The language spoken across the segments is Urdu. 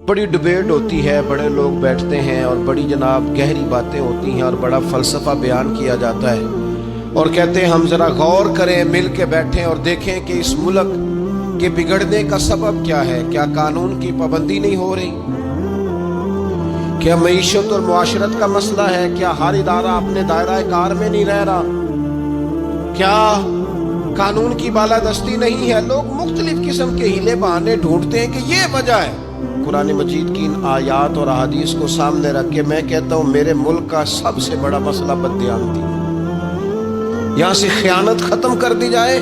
بڑی ڈبیٹ ہوتی ہے، بڑے لوگ بیٹھتے ہیں اور بڑی جناب گہری باتیں ہوتی ہیں اور بڑا فلسفہ بیان کیا جاتا ہے اور کہتے ہیں ہم ذرا غور کریں، مل کے بیٹھیں اور دیکھیں کہ اس ملک کے بگڑنے کا سبب کیا ہے۔ کیا قانون کی پابندی نہیں ہو رہی؟ کیا معیشت اور معاشرت کا مسئلہ ہے؟ کیا ہر ادارہ اپنے دائرہ کار میں نہیں رہ رہا؟ کیا قانون کی بالادستی نہیں ہے؟ لوگ مختلف قسم کے ہیلے بہانے ڈھونڈتے ہیں کہ یہ وجہ ہے۔ قرآن مجید کی ان آیات اور احادیث کو سامنے رکھ کے میں کہتا ہوں میرے ملک کا سب سے بڑا مسئلہ بددیانتی۔ یہاں سے خیانت ختم کر دی جائے،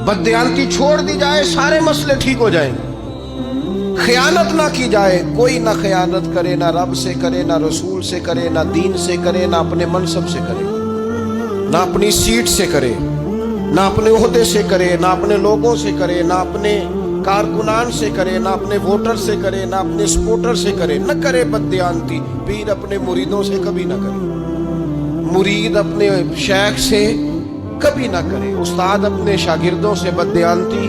بددیانتی چھوڑ دی جائے، سارے مسئلے ٹھیک ہو جائیں گے۔ خیانت نہ کی جائے، کوئی نہ خیانت کرے، نہ رب سے کرے، نہ رسول سے کرے، نہ دین سے کرے، نہ اپنے منصب سے کرے، نہ اپنی سیٹ سے کرے، نہ اپنے عہدے سے کرے، نہ اپنے لوگوں سے کرے، نہ اپنے کارکنان سے کرے، نہ اپنے ووٹر سے کرے، نہ اپنے سپورٹر سے کرے، نہ کرے بددیانتی۔ پیر اپنے مریدوں سے کبھی نہ کرے، مرید اپنے شیخ سے کبھی نہ کرے، استاد اپنے شاگردوں سے بددیانتی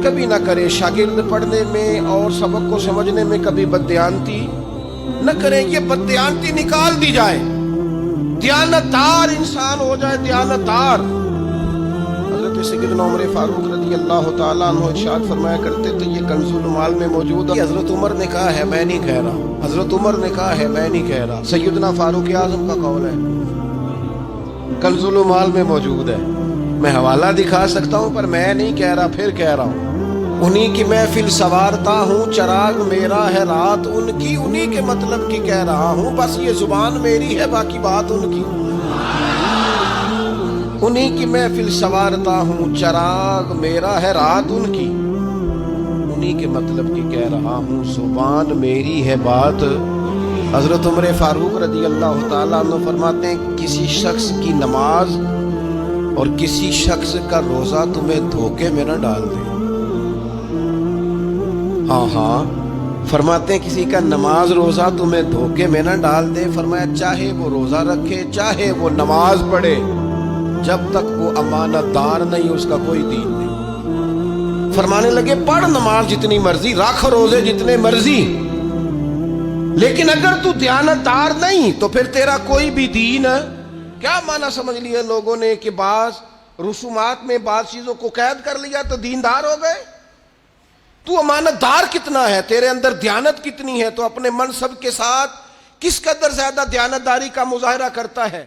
کبھی نہ کرے، شاگرد پڑھنے میں اور سبق کو سمجھنے میں کبھی بددیانتی نہ کرے۔ یہ بددیانتی نکال دی جائے، دیانتدار انسان ہو جائے، دیانتدار۔ حضرت سیدنا عمر فاروق رضی اللہ تعالیٰ عنہ ارشاد فرمایا کرتے تھے، یہ کنز المال میں موجود ہے۔ حضرت عمر نے کہا ہے، میں نہیں کہہ رہا۔ حضرت عمر نے کہا ہے، میں نہیں کہہ رہا۔ سیدنا فاروق اعظم کا قول ہے، کنز المال میں موجود ہے۔ میں حوالہ دکھا سکتا ہوں پر میں نہیں کہہ رہا، پھر کہہ رہا ہوں۔ انہی کی محفل سوارتا ہوں، چراغ میرا ہے رات ان کی، انہی کے مطلب کی کہہ رہا ہوں، بس یہ زبان میری ہے باقی بات ان کی۔ انہی کی محفل سوارتا ہوں، چراغ میرا ہے رات ان کی، انہی کے مطلب کی کہہ رہا ہوں، زبان میری ہے بات۔ حضرت عمر فاروق رضی اللہ تعالیٰ عنہ فرماتے ہیں، کسی شخص کی نماز اور کسی شخص کا روزہ تمہیں دھوکے میں نہ ڈال دے۔ ہاں فرماتے ہیں کسی کا نماز روزہ تمہیں دھوکے میں نہ ڈال دے۔ فرمایا چاہے وہ روزہ رکھے، چاہے وہ نماز پڑھے، جب تک وہ امانت دار نہیں اس کا کوئی دین نہیں۔ فرمانے لگے پڑھ نماز جتنی مرضی، رکھ روزے جتنے مرضی، لیکن اگر تو دیانت دار نہیں تو پھر تیرا کوئی بھی دین ہے۔ کیا معنی سمجھ لیا لوگوں نے کہ بعض رسومات میں بعض چیزوں کو قید کر لیا تو دیندار ہو گئے؟ تو امانت دار کتنا ہے، تیرے اندر دیانت کتنی ہے، تو اپنے منصب کے ساتھ کس قدر زیادہ دیانت داری کا مظاہرہ کرتا ہے۔